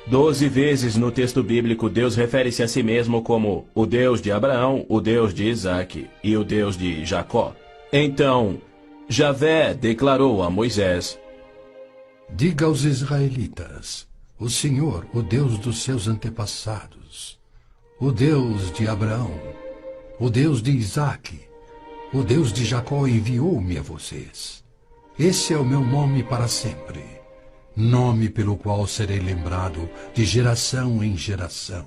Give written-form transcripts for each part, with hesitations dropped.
12 vezes no texto bíblico, Deus refere-se a si mesmo como o Deus de Abraão, o Deus de Isaque e o Deus de Jacó. Então, Javé declarou a Moisés: Diga aos israelitas, o Senhor, o Deus dos seus antepassados, o Deus de Abraão, o Deus de Isaque, o Deus de Jacó enviou-me a vocês. Esse é o meu nome para sempre, nome pelo qual serei lembrado de geração em geração.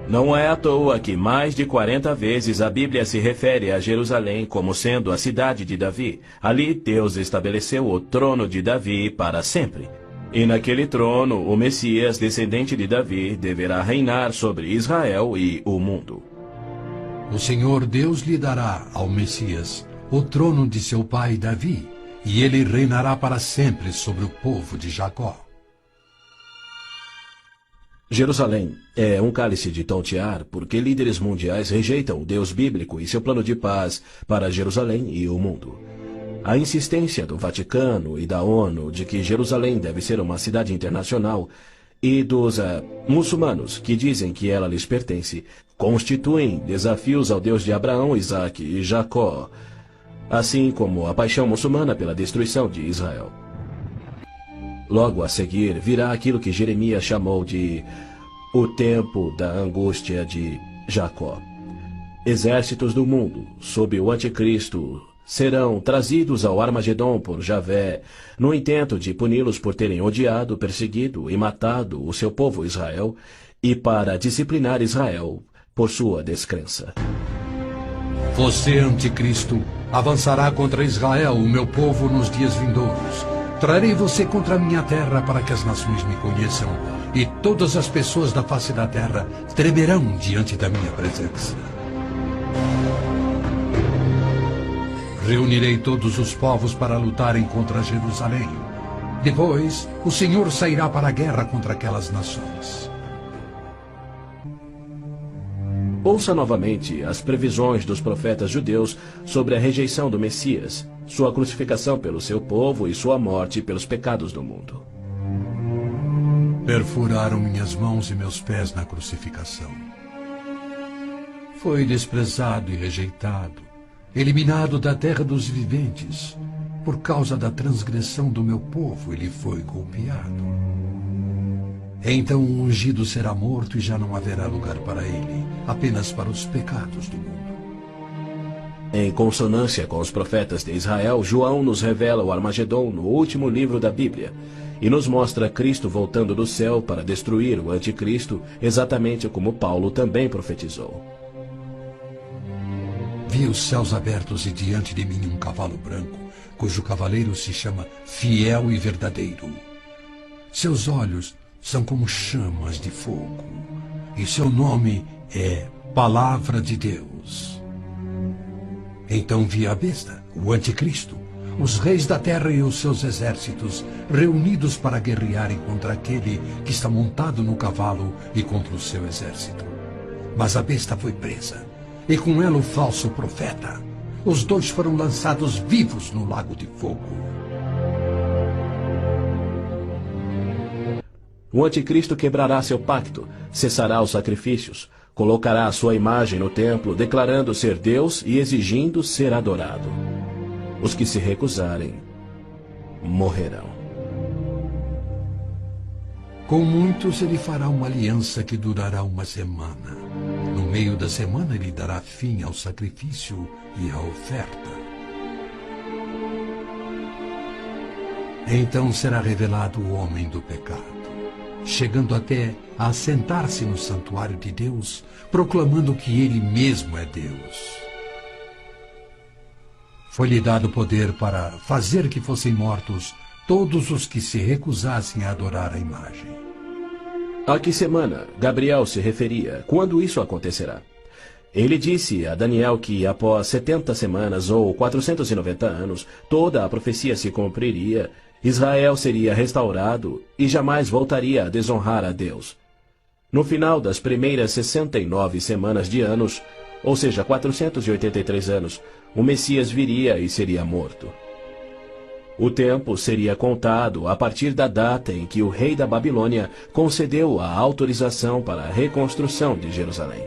Não é à toa que mais de 40 vezes a Bíblia se refere a Jerusalém como sendo a cidade de Davi. Ali Deus estabeleceu o trono de Davi para sempre. E naquele trono, o Messias, descendente de Davi, deverá reinar sobre Israel e o mundo. O Senhor Deus lhe dará ao Messias o trono de seu pai Davi, e ele reinará para sempre sobre o povo de Jacó. Jerusalém é um cálice de tontear porque líderes mundiais rejeitam o Deus bíblico e seu plano de paz para Jerusalém e o mundo. A insistência do Vaticano e da ONU de que Jerusalém deve ser uma cidade internacional e dos muçulmanos que dizem que ela lhes pertence constituem desafios ao Deus de Abraão, Isaque e Jacó, assim como a paixão muçulmana pela destruição de Israel. Logo a seguir virá aquilo que Jeremias chamou de o tempo da angústia de Jacó. Exércitos do mundo, sob o anticristo, serão trazidos ao Armagedon por Javé, no intento de puni-los por terem odiado, perseguido e matado o seu povo Israel, e para disciplinar Israel por sua descrença. Você, anticristo, avançará contra Israel, o meu povo, nos dias vindouros. Trarei você contra a minha terra para que as nações me conheçam, e todas as pessoas da face da terra tremerão diante da minha presença. Reunirei todos os povos para lutarem contra Jerusalém. Depois, o Senhor sairá para a guerra contra aquelas nações. Ouça novamente as previsões dos profetas judeus sobre a rejeição do Messias, sua crucificação pelo seu povo e sua morte pelos pecados do mundo. Perfuraram minhas mãos e meus pés na crucificação. Foi desprezado e rejeitado, eliminado da terra dos viventes. Por causa da transgressão do meu povo, ele foi golpeado. Então o ungido será morto e já não haverá lugar para ele, apenas para os pecados do mundo. Em consonância com os profetas de Israel, João nos revela o Armagedon no último livro da Bíblia e nos mostra Cristo voltando do céu para destruir o anticristo, exatamente como Paulo também profetizou. Vi os céus abertos e diante de mim um cavalo branco, cujo cavaleiro se chama Fiel e Verdadeiro. Seus olhos são como chamas de fogo, e seu nome é Palavra de Deus. Então vi a besta, o anticristo, os reis da terra e os seus exércitos, reunidos para guerrearem contra aquele que está montado no cavalo e contra o seu exército. Mas a besta foi presa, e com ela o falso profeta. Os dois foram lançados vivos no lago de fogo. O anticristo quebrará seu pacto, cessará os sacrifícios, colocará a sua imagem no templo, declarando ser Deus e exigindo ser adorado. Os que se recusarem morrerão. Com muitos ele fará uma aliança que durará uma semana. No meio da semana ele dará fim ao sacrifício e à oferta. Então será revelado o homem do pecado, chegando até a assentar-se no santuário de Deus, proclamando que ele mesmo é Deus. Foi-lhe dado poder para fazer que fossem mortos todos os que se recusassem a adorar a imagem. A que semana Gabriel se referia? Quando isso acontecerá? Ele disse a Daniel que após 70 semanas ou 490 anos, toda a profecia se cumpriria, Israel seria restaurado e jamais voltaria a desonrar a Deus. No final das primeiras 69 semanas de anos, ou seja, 483 anos, o Messias viria e seria morto. O tempo seria contado a partir da data em que o rei da Babilônia concedeu a autorização para a reconstrução de Jerusalém.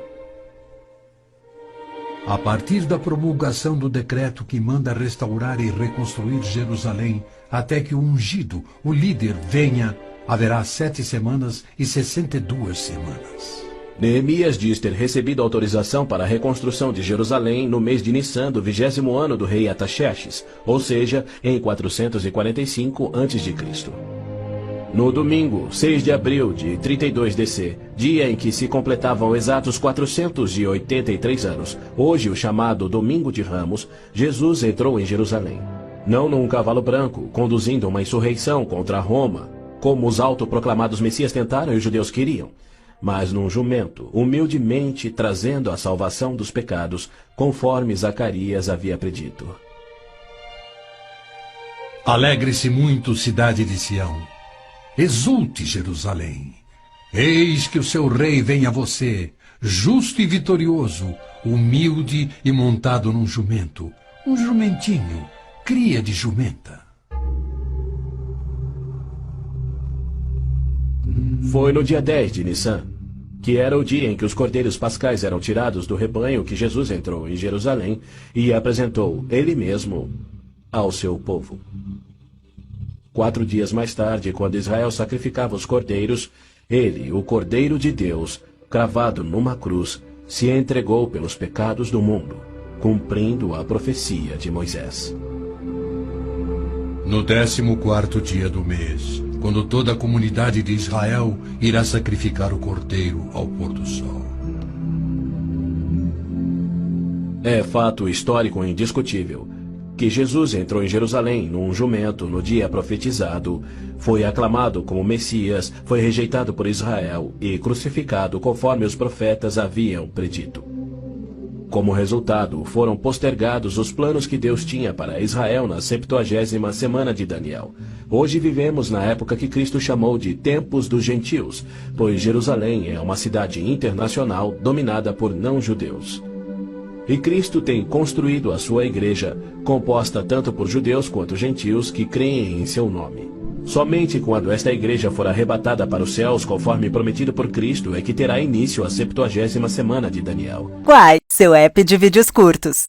A partir da promulgação do decreto que manda restaurar e reconstruir Jerusalém, até que o ungido, o líder, venha, haverá 7 semanas e 62 semanas. Neemias diz ter recebido autorização para a reconstrução de Jerusalém no mês de Nissan do 20º ano do rei Artaxerxes, ou seja, em 445 a.C. No domingo, 6 de abril de 32 DC, dia em que se completavam exatos 483 anos, hoje o chamado Domingo de Ramos, Jesus entrou em Jerusalém. Não num cavalo branco, conduzindo uma insurreição contra Roma, como os autoproclamados messias tentaram e os judeus queriam, mas num jumento, humildemente trazendo a salvação dos pecados, conforme Zacarias havia predito. Alegre-se muito, cidade de Sião. Exulte, Jerusalém. Eis que o seu rei vem a você, justo e vitorioso, humilde e montado num jumento, um jumentinho, cria de jumenta. Foi no dia 10 de Nissan, que era o dia em que os cordeiros pascais eram tirados do rebanho, que Jesus entrou em Jerusalém e apresentou ele mesmo ao seu povo. 4 dias mais tarde, quando Israel sacrificava os cordeiros, ele, o Cordeiro de Deus, cravado numa cruz, se entregou pelos pecados do mundo, cumprindo a profecia de Moisés. No 14º dia do mês, quando toda a comunidade de Israel irá sacrificar o cordeiro ao pôr do sol. É fato histórico indiscutível que Jesus entrou em Jerusalém num jumento no dia profetizado, foi aclamado como Messias, foi rejeitado por Israel e crucificado conforme os profetas haviam predito. Como resultado, foram postergados os planos que Deus tinha para Israel na 70ª semana de Daniel. Hoje vivemos na época que Cristo chamou de Tempos dos Gentios, pois Jerusalém é uma cidade internacional dominada por não-judeus. E Cristo tem construído a sua igreja, composta tanto por judeus quanto gentios que creem em seu nome. Somente quando esta igreja for arrebatada para os céus, conforme prometido por Cristo, é que terá início a 70ª semana de Daniel. Quai, seu app de vídeos curtos.